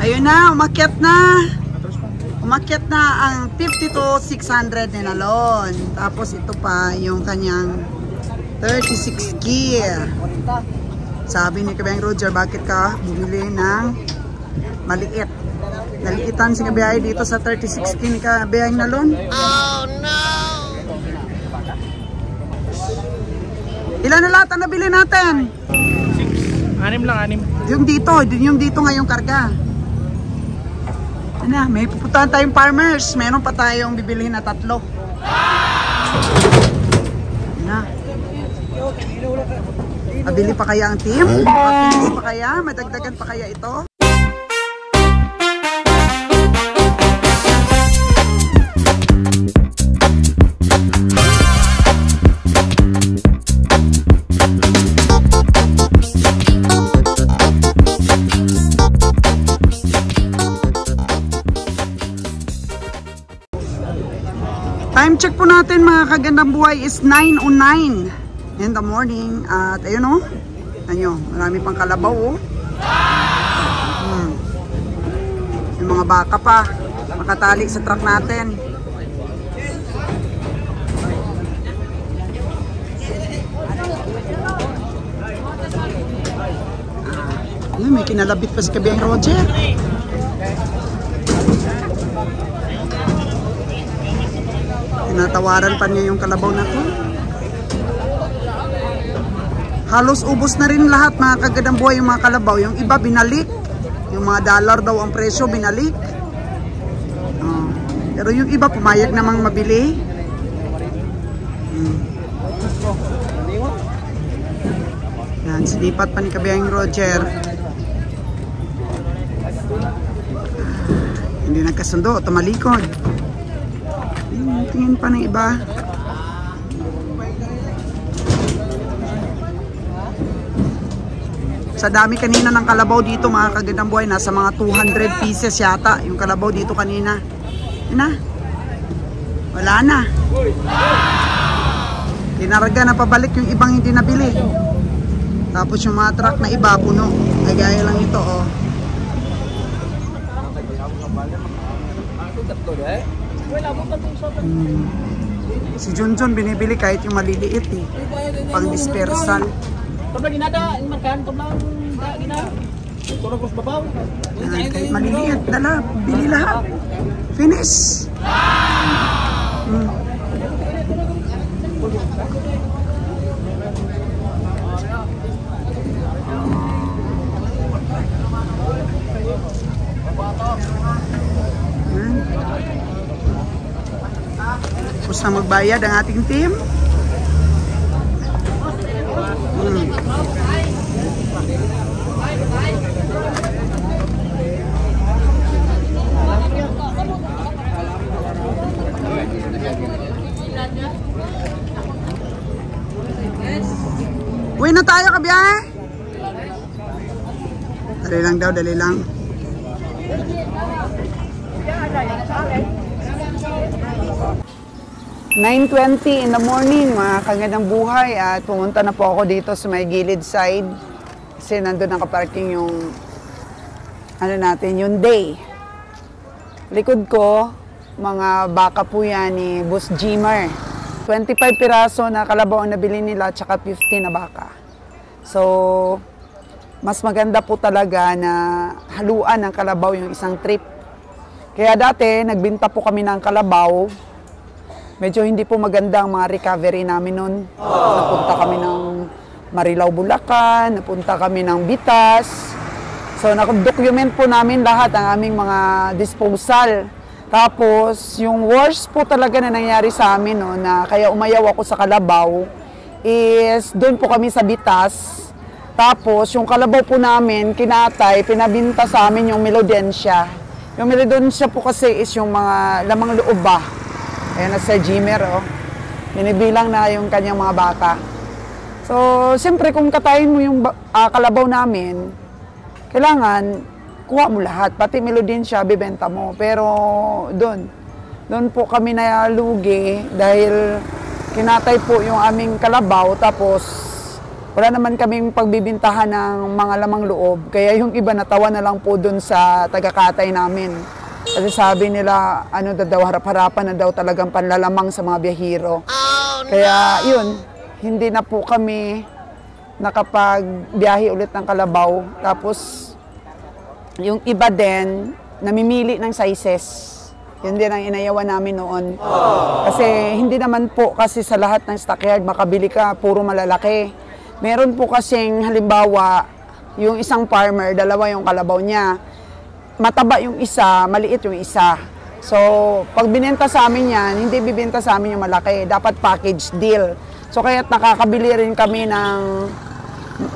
Ayun na, umakyat na. Umakyat na ang 50 to 600 ni Nalon. Tapos ito pa yung kanyang 36 gear. Sabi ni Kabayang Roger, bakit ka bumili ng maliit? Naliitan si Kabayang dito sa 36 gear ni Kabayang Nalon. Oh no! Ilan na lahat ang nabili natin? 6. 6 lang, 6. Yung dito ngayong karga. Ano, may pupuntahan tayong farmers. Meron pa tayong bibilihin na 3. Ano? Mabili pa kaya ang team? Mabilis pa kaya? Madagdagan pa kaya ito? Time check po natin mga kagandang buhay is 9:09 in the morning. At ayun o, marami pang kalabaw o. Yung mga baka pa makatali sa truck natin. May kinalabit pa si Kabayang Roger. Tinatawaran pa niya yung kalabaw na to. Halos ubos na rin lahat mga kagandang buhay yung mga kalabaw. Yung iba binalik. Yung mga dollar daw ang presyo binalik. Pero yung iba pumayag namang mabili. Yan, sinipat pa ni Kabayang Roger. Hindi nagkasundo, tumalikod. Tingin pa ng iba. Sa dami kanina ng kalabaw dito mga kagandang buhay, nasa mga 200 pieces yata yung kalabaw dito kanina. Wala na. Tinarga na pabalik yung ibang hindi nabili. Tapos yung mga truck na iba puno. Ay gaya lang ito oh. Si Junjun binibili kahit yung maliliit eh. Pang dispersal. Kahit maliliit, dala, bili lahat. Finish. Tapos na magbayad ang ating team. Uwi na tayo, kabiyahe. Dali lang daw, dali lang. 9:20 in the morning mga kagandang buhay at pumunta na po ako dito sa may gilid side kasi nandun nakaparking yung yung day. Likod ko mga baka po yan ni Boss Jimmer. 25 piraso na kalabaw ang nabili nila tsaka 50 na baka. So mas maganda po talaga na haluan ng kalabaw yung isang trip. Kaya dati nagbinta po kami ng kalabaw. Medyo hindi po maganda ang mga recovery namin noon. Napunta kami ng Marilao, Bulacan, napunta kami ng Bitas. So, nakadocument po namin lahat ang aming mga disposal. Tapos, yung worst po talaga na nangyari sa amin, no, na kaya umayaw ako sa kalabaw, is doon po kami sa Bitas. Tapos, yung kalabaw po namin, kinatay, pinabinta sa amin yung Melodensya. Yung Melodensya po kasi is yung mga lamang loob ba. Ayan na sa Jimmer, oh. Binibilang na yung kanyang mga baka. So, siyempre kung katayin mo yung kalabaw namin, kailangan kuha mo lahat. Pati Melodensya, bibenta mo. Pero doon po kami nalugi dahil kinatay po yung aming kalabaw. Tapos, wala naman kaming pagbibintahan ng mga lamang loob. Kaya yung iba natawa na lang po dun sa tagakatay namin. Kasi sabi nila, ano daw, harap-harapan na daw talagang panlalamang sa mga biyahero. Kaya yun, hindi na po kami nakapagbiyahe ulit ng Kalabaw. Tapos, yung iba din, namimili ng sizes. Yun din ang inayawan namin noon. Kasi hindi naman po kasi sa lahat ng stockyard makabili ka, puro malalaki. Meron po kasing halimbawa, yung isang farmer, dalawa yung kalabaw niya. Mataba yung isa, maliit yung isa. So, pag binenta sa amin yan, hindi bibenta sa amin yung malaki. Dapat package deal. So, kaya't nakakabili rin kami ng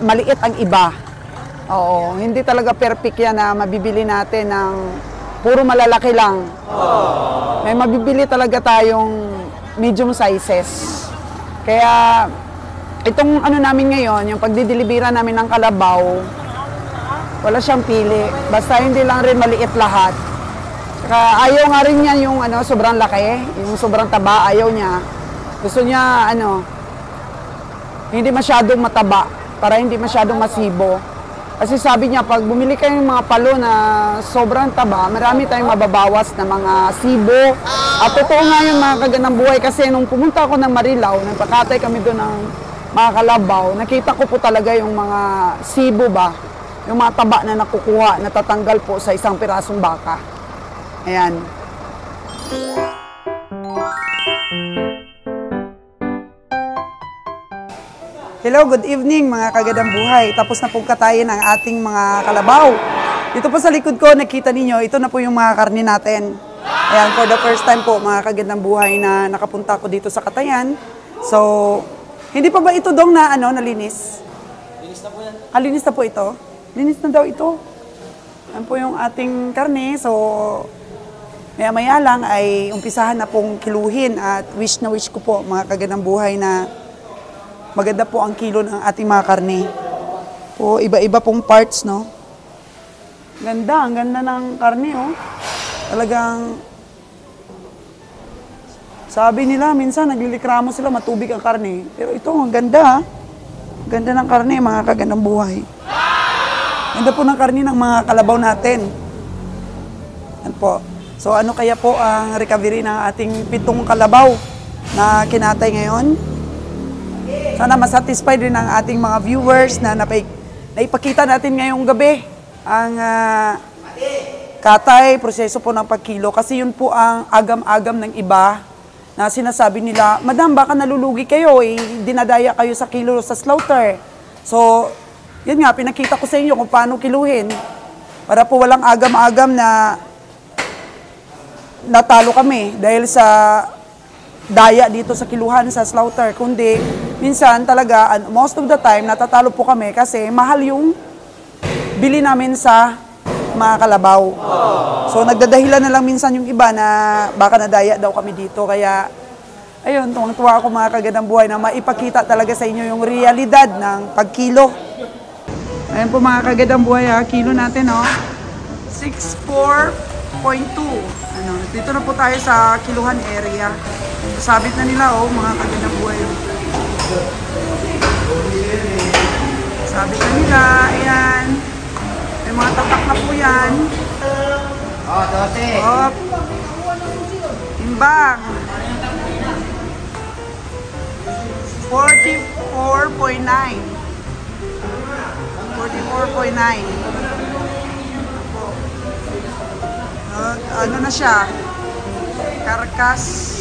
maliit ang iba. Oo, hindi talaga perfect yan na mabibili natin ng puro malalaki lang. May mabibili talaga tayong medium sizes. Kaya itong ano namin ngayon, yung pagdidelibera namin ng kalabaw, wala siyang pili. Basta hindi lang rin maliit lahat. Saka ayaw nga rin niya yung ano, sobrang laki, yung sobrang taba, ayaw niya. Gusto niya ano, hindi masyadong mataba para hindi masyadong masibo. Kasi sabi niya, pag bumili kayo ng mga palo na sobrang taba, marami tayong mababawas na mga sibo. At totoo nga yung mga kaganang buhay kasi nung pumunta ako ng Marilao, nagpakatay kami doon ng mga kalabaw, nakita ko po talaga yung mga sibo ba, yung mga taba na nakukuha, natatanggal po sa isang pirasong baka. Ayan. Hello, good evening mga kagadang buhay. Tapos na pong katayin ang ating mga kalabaw. Dito po sa likod ko, nakita ninyo, ito na po yung mga karne natin. Ayan, for the first time po mga kagadang buhay na nakapunta ko dito sa katayan. So, hindi pa ba ito dong na ano, nalinis? Linis na po yan. Linis na po ito? Linis na daw ito. Yan po yung ating karne. So, maya-maya lang ay umpisahan na pong kiluhin at wish na wish ko po mga kagadang buhay na maganda po ang kilo ng ating mga karne. Po, iba-iba pong parts, no? Ganda, ang ganda ng karne, oh. Talagang, sabi nila, minsan naglilikramo sila, matubig ang karne. Pero ito, ang ganda, ha? Ganda ng karne, mga kagandang buhay. Ganda po ng karne ng mga kalabaw natin. Yan po. So, ano kaya po ang recovery ng ating 7 kalabaw na kinatay ngayon? Sana masatisfied rin ang ating mga viewers na naipakita natin ngayong gabi ang katay, proseso po ng pagkilo. Kasi yun po ang agam-agam ng iba na sinasabi nila, Madam, baka nalulugi kayo, dinadaya kayo sa kilo sa slaughter. So, yun nga, pinakita ko sa inyo kung paano kiluhin. Para po walang agam-agam na natalo kami dahil sa daya dito sa kiluhan sa slaughter, kundi minsan talaga, most of the time, natatalo po kami kasi mahal yung bili namin sa mga kalabaw. So, nagdadahilan na lang minsan yung iba na baka nadaya daw kami dito. Kaya, ayun, tuwang-tuwa ako mga kagandang buhay na maipakita talaga sa inyo yung realidad ng pagkilo. Ayun po mga kagandang buhay, ha, kilo natin, oh, 64.2. Ano, dito na po tayo sa kiluhan area. Sabit na nila, oh, mga kagandang buhay. Sabit na nila, ayan. May mga tatak na po yan. Oh, 12. Hop. Timbang. 44.9. 44.9. Ano na siya? Karkas.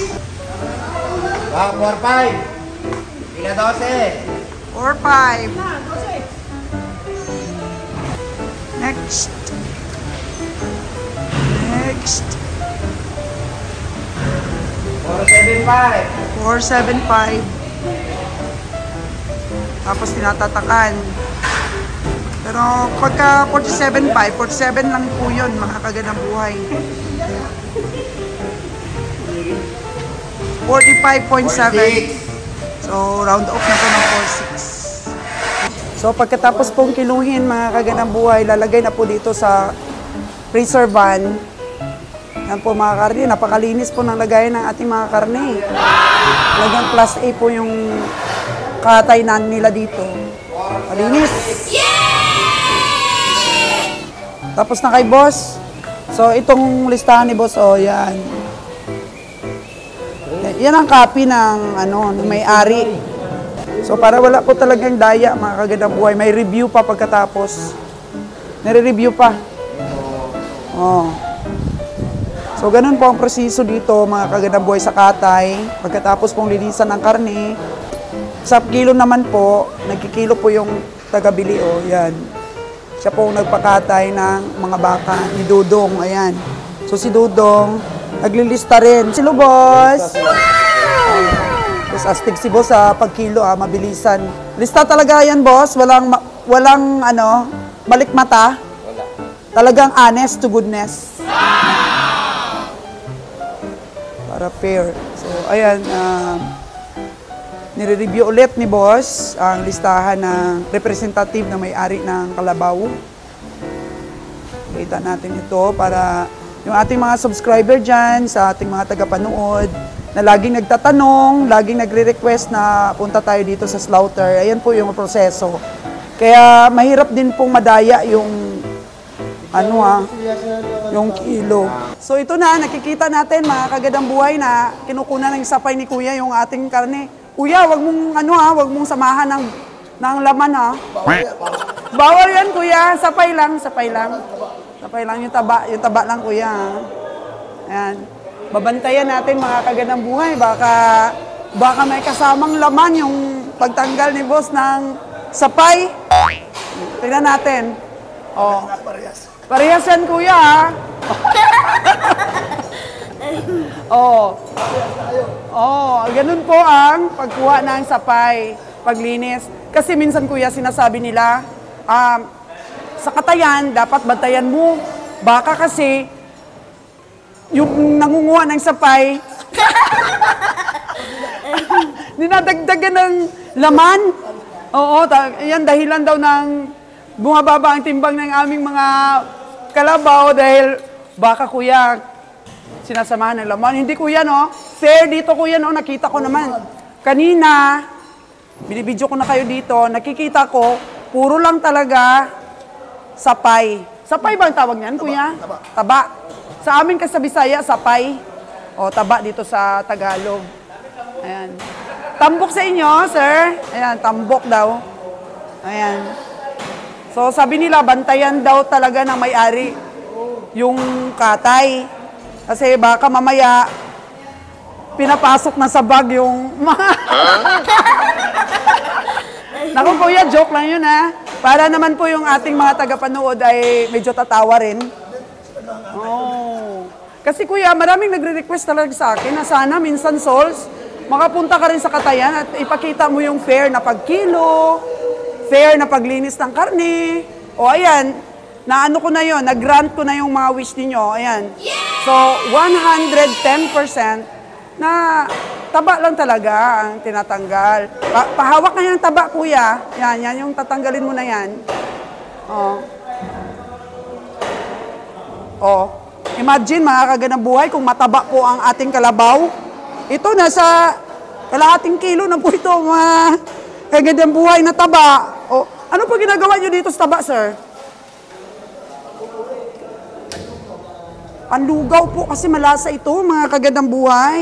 4-5. Ila 12. 4-5. Next. Next. 4-7-5. 4-7-5. Tapos tinatatakan. Pero pagka 47.5, 47 lang po yun, mga kagandang buhay. 45.7. So, round off na po ng 4.6. So, pagkatapos pong kiluhin, mga kagandang buhay, lalagay na po dito sa freezer van. Yan po mga karne, napakalinis po ng lagayan ng ating mga karne. Talagang class A po yung katay nila dito. Malinis. Tapos na kay boss. So, itong listahan ni boss, oh, yan. Yan ang copy ng, ng may-ari. So, para wala po talagang daya, mga kagandang buhay. May review pa pagkatapos. Nire-review pa. Oh. So, ganun po ang proseso dito, mga kagandang buhay sa katay. Pagkatapos pong linisan ng karne. Sa kilo naman po, nagkikilo po yung tagabili, oh, yan. Siya po nagpakatay ng mga baka ni Dudong. Ayan. So si Dudong, naglilista rin. Silo, boss! Tapos astig si boss sa pagkilo, mabilisan. Lista talaga yan, boss. Walang balik mata. Wala. Talagang honest to goodness. Para fair. So, ayan. Nire-review ulit ni boss ang listahan ng representative na may-ari ng Kalabaw. Kita natin ito para yung ating mga subscriber dyan, sa ating mga tagapanood, na laging nagtatanong, laging nagre-request na punta tayo dito sa slaughter. Ayan po yung proseso. Kaya mahirap din pong madaya yung yung kilo. So ito na, nakikita natin mga kagandang buhay na kinukunan ng sapay ni Kuya yung ating karne. Kuya, wag mong samahan ng laman, ha. Bawal yan, Kuya. Sapay lang. Sapay lang yung taba lang, Kuya, ha? Ayan. Babantayan natin mga kagandang buhay. Baka may kasamang laman yung pagtanggal ni boss ng sapay. Tingnan natin. Oh. Parehas yan, Kuya, ha. Ganun po ang pagkuha ng sapay, paglinis. Kasi minsan, Kuya, sinasabi nila, sa katayan, dapat bantayan mo. Baka kasi, yung nangunguha ng sapay, dinadagdagan ng laman. Oo, yan dahilan daw ng bumababa ang timbang ng aming mga kalabaw dahil baka, Kuya, sinasamahan ng laman. Hindi, Kuya, no? Fair dito, Kuya, no? Nakita ko naman. Kanina, binibidyo ko na kayo dito, nakikita ko, puro lang talaga sapay. Sapay ba ang tawag niyan, Kuya? Taba. Sa amin kasi sa Bisaya, sapay. O, taba dito sa Tagalog. Ayan. Tambok sa inyo, sir. Ayan, tambok daw. Ayan. So, sabi nila, bantayan daw talaga ng may-ari yung katay. Kasi baka mamaya, pinapasok na sa bag yung mga... Naku, Kuya, joke lang yun, ha? Para naman po yung ating mga tagapanood ay medyo tatawa rin. Oh. Kasi, Kuya, maraming nagre-request talaga sa akin na sana minsan, Sols, makapunta ka rin sa katayan at ipakita mo yung fair na pagkilo, fair na paglinis ng karne. O, ayan, naano ko na yun, nag-grant ko na yung mga wish ninyo. Ayan. So, 110% na taba lang talaga ang tinatanggal. Pahawak na yung taba, Kuya. Yan yung tatanggalin mo na yan. Imagine, mga kagandang buhay, kung mataba po ang ating kalabaw. Ito, nasa kalahating kilo na po ito, mga kagandang buhay na taba. Ano po ginagawa nyo dito sa taba, sir? Panlugaw po kasi malasa ito, mga kagandang buhay.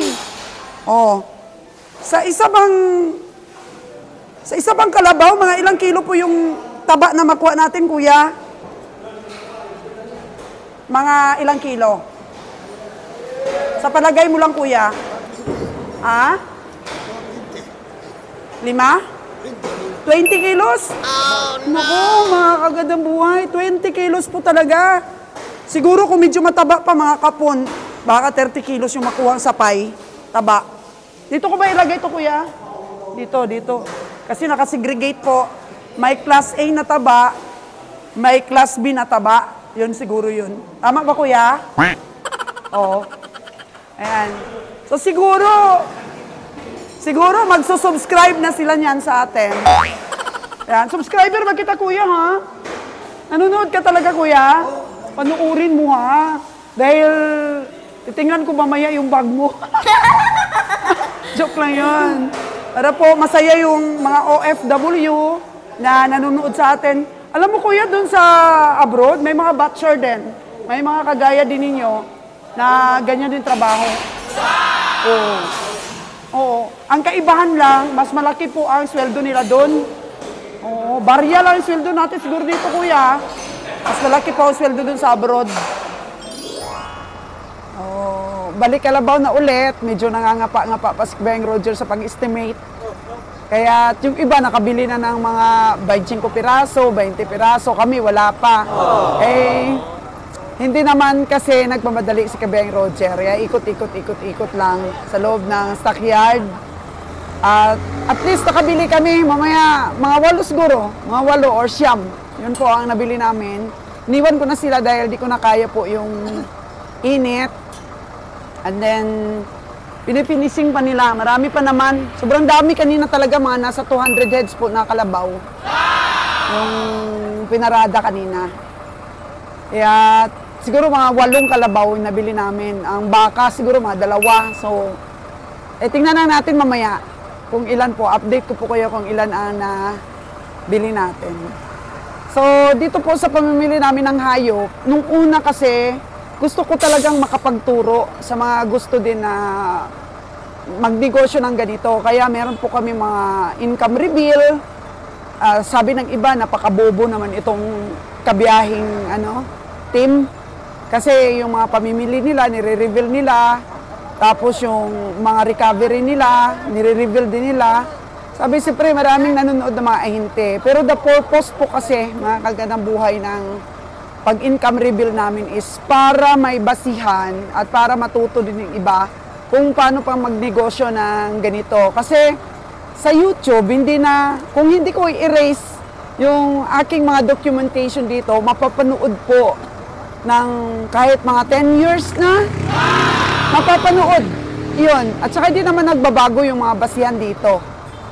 Sa isa bang kalabaw, mga ilang kilo po yung taba na makuha natin, Kuya? Mga ilang kilo? Sa palagay mo lang, Kuya? 5? 20 kilos? Oh, no! Naku, mga kagandang buhay, 20 kilos po talaga. Siguro kung medyo mataba pa, mga kapon, baka 30 kilos yung makuha ang sapay, taba. Dito ko ba ilagay ito, Kuya? Dito. Kasi nakasegregate po. May class A na taba, may class B na taba. Yun siguro yun. Tama ba, Kuya? Oo. Ayan. So siguro magsusubscribe na sila niyan sa atin. Ayan. Subscriber ba kita, Kuya, ha? Nanonood ka talaga, Kuya? Panuurin mo, ha? Dahil titingnan ko mamaya yung bag mo. Joke lang yun. Para po masaya yung mga OFW na nanonood sa atin. Alam mo kuya, dun sa abroad, may mga butcher din. May mga kagaya din ninyo na ganyan din trabaho. Oo. Oo. Ang kaibahan lang, mas malaki po ang sweldo nila doon. Oo. Barya lang ang sweldo natin siguro dito kuya. Mas malaki po ang sweldo doon sa abroad. Oh, balik Kalabaw na ulit, medyo nangangapa-ngapa pa si Beng Roger sa pag-estimate. Kaya yung iba nakabili na ng mga 25 piraso, 20 piraso, kami wala pa. Eh, hindi naman kasi nagmamadali si Beng Roger, kaya ikot-ikot lang sa loob ng stockyard. At least nakabili kami, mamaya mga 8 siguro, mga 8 or 9. Yun po ang nabili namin. Iniwan ko na sila dahil di ko na kaya po yung init. And then, pinifinishing pa nila. Marami pa naman. Sobrang dami kanina talaga, mga nasa 200 heads po na kalabaw. Yung pinarada kanina. Kaya, siguro mga 8 kalabaw yung nabili namin. Ang baka siguro mga 2. So, tingnan na natin mamaya kung ilan po. Update ko po kayo kung ilan ang nabili natin. So, dito po sa pamimili namin ng hayop, nung una kasi, gusto ko talagang makapagturo sa mga gusto din na magnegosyo ng ganito. Kaya meron po kami mga income reveal. Sabi ng iba, napakabobo naman itong kabiyahing team. Kasi yung mga pamimili nila, nire-reveal nila. Tapos yung mga recovery nila, nire-reveal din nila. Sabi, siyempre, maraming nanonood na mga ahinte. Pero the purpose po kasi, mga kagandang buhay ng pag-income reveal namin is para may basihan at para matuto din yung iba kung paano pang magnegosyo ng ganito. Kasi sa YouTube, kung hindi ko i-erase yung aking mga documentation dito, mapapanood po ng kahit mga 10 years na, mapapanood. Yun. At saka hindi naman nagbabago yung mga basihan dito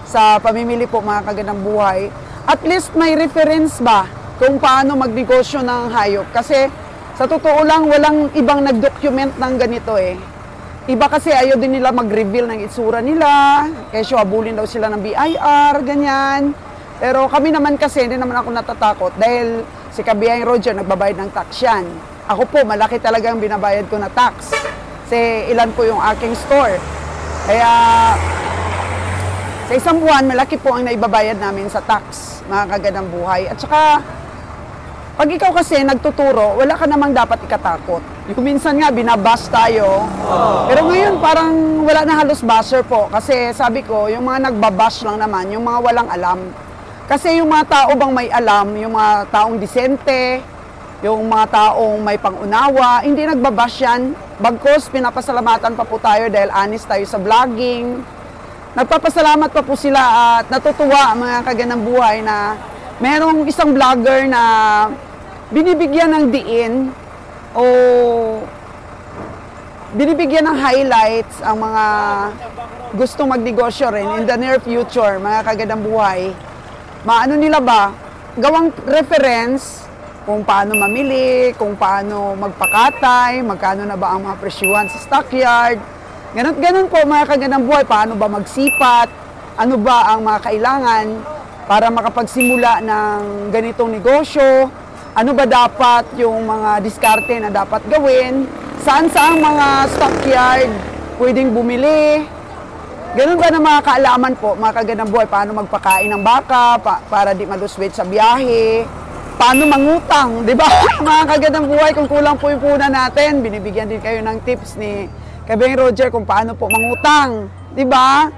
sa pamimili po mga kagandang buhay. At least may reference ba kung paano magnegosyo ng hayop. Kasi sa totoo lang, walang ibang nag-document ng ganito eh. Iba kasi ayaw din nila mag-reveal ng itsura nila, kesyo habulin daw sila ng BIR, ganyan. Pero kami naman kasi, hindi naman ako natatakot dahil si Kabiyang Roger nagbabayad ng tax yan. Ako po, malaki talagang binabayad ko na tax. Kasi ilan po yung aking store. Kaya sa isang buwan, malaki po ang naibabayad namin sa tax, mga kagandang buhay. At saka, pag ikaw kasi nagtuturo, wala ka namang dapat ikatakot. Yung minsan nga, binabash tayo. Pero ngayon, parang wala na halos basher po. Kasi sabi ko, yung mga nagbabash lang naman, yung mga walang alam. Kasi yung mga tao bang may alam, yung mga taong disente, yung mga taong may pangunawa, hindi nagbabash yan. Bagkus, pinapasalamatan pa po tayo dahil honest tayo sa vlogging. Nagpapasalamat pa po sila at natutuwa mga kagandang buhay na merong isang vlogger na binibigyan ng diin o binibigyan ng highlights ang mga gustong magnegosyo rin in the near future, mga kagandang buhay. Maano nila ba? Gawang reference kung paano mamili, kung paano magpakatay, magkano na ba ang mga presyuhan sa stockyard. Ganun po mga kagandang buhay, paano ba magsipat, ano ba ang mga kailangan para makapagsimula ng ganitong negosyo, ano ba dapat yung mga diskarte na dapat gawin, saan mga stockyard pwedeng bumili. Ganun ba na mga kaalaman po, mga kagandang buhay, paano magpakain ng baka, para di maluswit sa biyahe, paano mangutang, di ba? Mga kagandang buhay, kung kulang po yung punan natin, binibigyan din kayo ng tips ni Kabeng Roger kung paano po mangutang, di ba?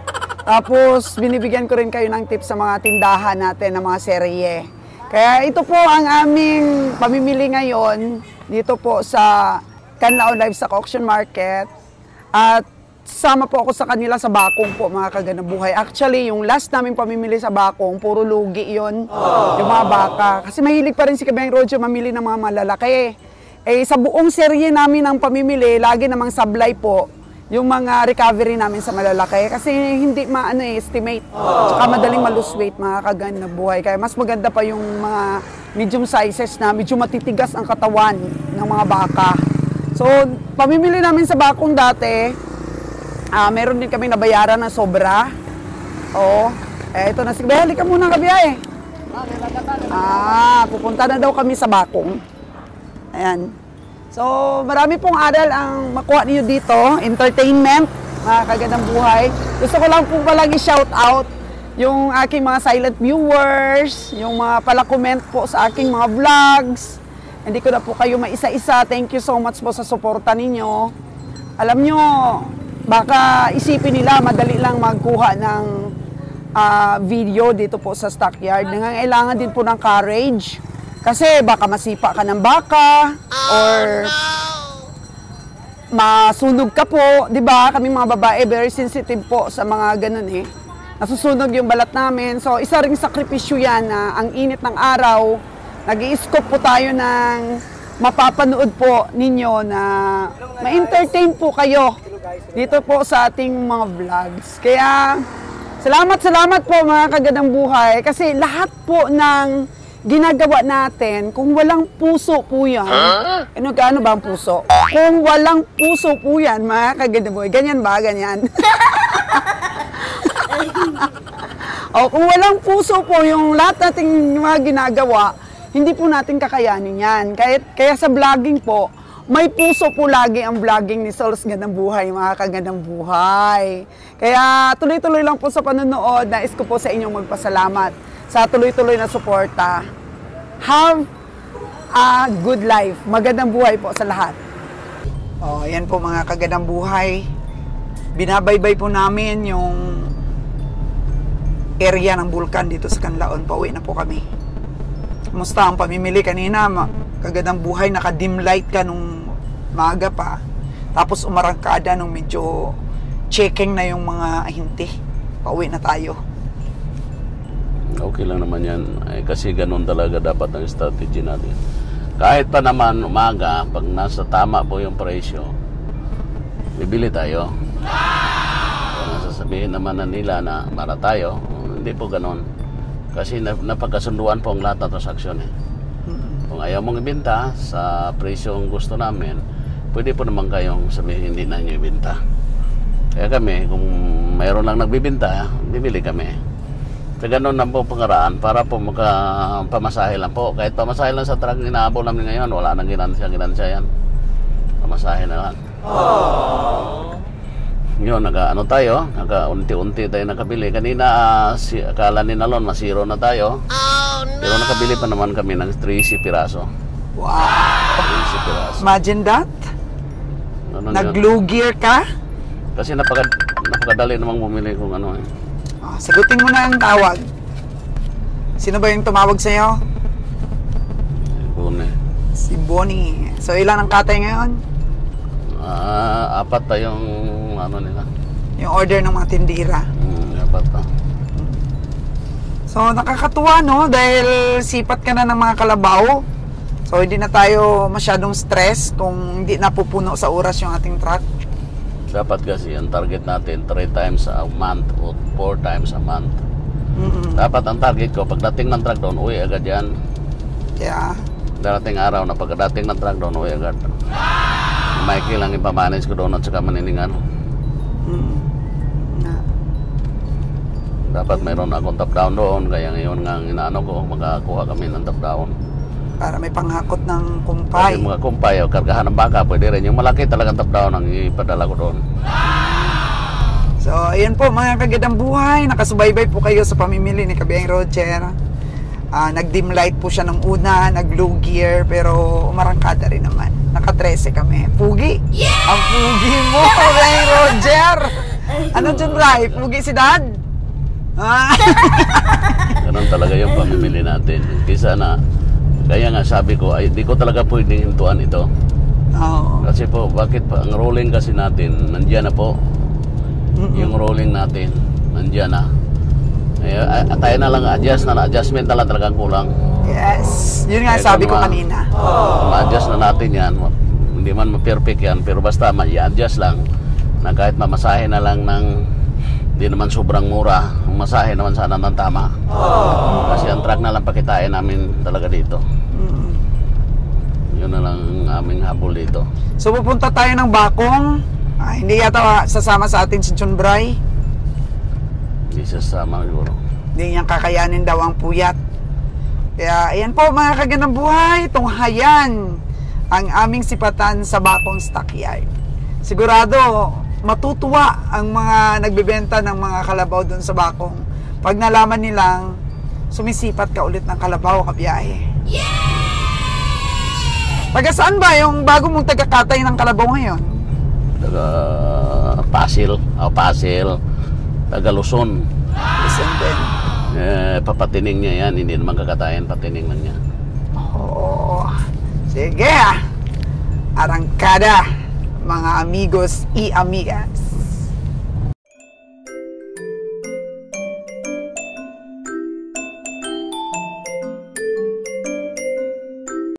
Tapos, binibigyan ko rin kayo ng tips sa mga tindahan natin ng mga serye. Kaya ito po ang aming pamimili ngayon dito po sa Canlaon Livestock Auction Market. At sama po ako sa kanila sa Bakong po, mga kagandang buhay. Actually, yung last naming pamimili sa Bakong, puro lugi yon, yung mga baka. Kasi mahilig pa rin si Kabeng Roger mamili ng mga malalaki. Sa buong serye namin ng pamimili, lagi namang sablay po yung mga recovery namin sa malalaki. Kasi hindi estimate. Tsaka madaling malose weight, mga kagandang buhay. Kaya mas maganda pa yung mga medium sizes na medyo matitigas ang katawan ng mga baka. So, pamimili namin sa Bakong dati, meron din kami nabayaran na sobra. Oo. Ito na si Kabiyay. Halika muna, Kabiyay. Pupunta na daw kami sa Bakong. Ayan. So, marami pong aral ang makuha niyo dito. Entertainment, mga kagandang buhay. Gusto ko lang po palang i-shout out yung aking mga silent viewers, yung mga pala-comment po sa aking mga vlogs. Hindi ko na po kayo maisa-isa. Thank you so much po sa suporta ninyo. Alam nyo, baka isipin nila madali lang magkuha ng video dito po sa stockyard. Nangangailangan din po ng courage. Kasi baka masipa ka ng baka or masunog ka po, 'di ba? Kami mga babae very sensitive po sa mga ganun eh. Nasusunog yung balat namin. So isa ring sakripisyo 'yan na ang init ng araw, nag-i-scoop po tayo ng mapapanood po ninyo na ma-entertain po kayo dito po sa ating mga vlogs. Kaya salamat po mga kagandang buhay kasi lahat po ng ginagawa natin, kung walang puso po yan, gaano ba ang puso? Kung walang puso po yan, mga kagandang buhay, ganyan ba? Ganyan. Kung walang puso po yung lahat nating mga ginagawa, hindi po natin kakayanin yan. Kaya sa vlogging po, may puso po lagi ang vlogging ni Sol's Gandang Buhay, mga kagandang buhay. Kaya tuloy-tuloy lang po sa panonood, nais ko po sa inyong magpasalamat sa tuloy-tuloy na suporta. Have a good life. Magandang buhay po sa lahat. Yan po mga kagandang buhay. Binabaybay po namin yung area ng bulkan dito sa Canlaon. Pauwi na po kami. Kumusta ang pamimili kanina? Kagandang buhay, naka-dim light ka nung maaga pa. Tapos umarangkada nung medyo checking na yung mga ahinti. Pauwi na tayo. Okay lang naman yan. Kasi ganun talaga dapat ang strategy natin. Kahit pa naman umaga, pag nasa tama po yung presyo, bibili tayo. Kung nasasabihin naman na nila na mara tayo, hindi po ganun. Kasi napagkasunduan po ang lahat ng transaksyon eh. Kung ayaw mong ibenta sa presyong gusto namin, pwede po naman kayong sabihin hindi na nyo ibenta. Kaya kami, kung mayroon lang nagbibenta, bibili kami. Kaya ganun lang po pangaraan para po pamasahe lang po. Kahit pamasahe lang sa truck inaabol namin ngayon, wala nang ginansya yan. Pamasahe na lang. Yun, tayo, unti-unti tayo nakabili. Kanina, akala ni Nalon, masiro na tayo. Pero nakabili pa naman kami ng 13 piraso. Wow! 13 piraso. Imagine that? Nag-glue gear ka? Kasi napakadali namang bumili kung ano eh. Sagutin mo na ang tawag. Sino ba yung tumawag sa'yo? Bonnie. Si Bonnie. So, ilan ang katay ngayon? 4 pa yung ano nila. Yung order ng mga tindira. 4 pa. So, nakakatuwa, no? Dahil sipat ka na ng mga kalabaw. So, hindi na tayo masyadong stress kung hindi napupuno sa oras yung ating truck. Dapat kasi ang target natin 3 times a month o 4 times a month. Dapat ang target ko, pagdating ng truck doon, uwi agad yan. Yeah. Darating araw na pagdating ng truck doon, uwi agad. Mikey lang ipamanage ko doon at saka maniningan. Dapat mayroon akong top down doon, kaya ngayon nga inaano ko, magkakuha kami ng top down. Para may panghakot ng kumpay. Kasi mga kumpay o kargahan ng baka, pwede rin. Yung malaki talagang top down ang ipadala ko doon. So, ayan po mga kagandang buhay. Nakasubaybay po kayo sa pamimili ni Kabiang Roger. Nag-dim light po siya ng una, nag-low gear, pero umarangkada rin naman. Naka-13 kami. Pugi! Yeah! Ang pugi mo, Kabiang Roger! Ano dyan, Rai? Pugi si Dad? Ganun talaga yung pamimili natin. Kisa na, kaya nga sabi ko, ay di ko talaga pwedeng hintuan ito. Kasi po, bakit pa? Ang rolling kasi natin, nandiyan na po. Yung rolling natin, nandiyan na. Tayo na lang, adjustment na lang talagang kulang. Yes, yun nga sabi ko kanina. Ma-adjust na natin yan. Hindi man ma-perfect yan, pero basta ma-adjust lang. Na kahit mamasahe na lang ng hindi naman sobrang mura, ang masahe naman sana ng tama. Kasi ang truck na lang pakitain namin talaga dito. Yun na lang ang aming habol dito. So pupunta tayo ng Bakong. Hindi yata sasama sa atin si John Bray. Hindi sasama siguro. Hindi niyang kakayanin daw ang puyat. Kaya ayan po mga kaganang buhay, tunghayan ang aming sipatan sa Bakong Stockyard. Sigurado matutuwa ang mga nagbebenta ng mga kalabaw doon sa Bakong pag nalaman nilang sumisipat ka ulit ng kalabaw kabiyahe. Taga saan ba yung bago mong tagakatay ng kalabaw ngayon? Taga Pasil, taga Luzon. Listen din. Papatining niya yan, hindi naman kakatayan, patining lang niya. Oo. Sige Arangkada, mga amigos y amigas.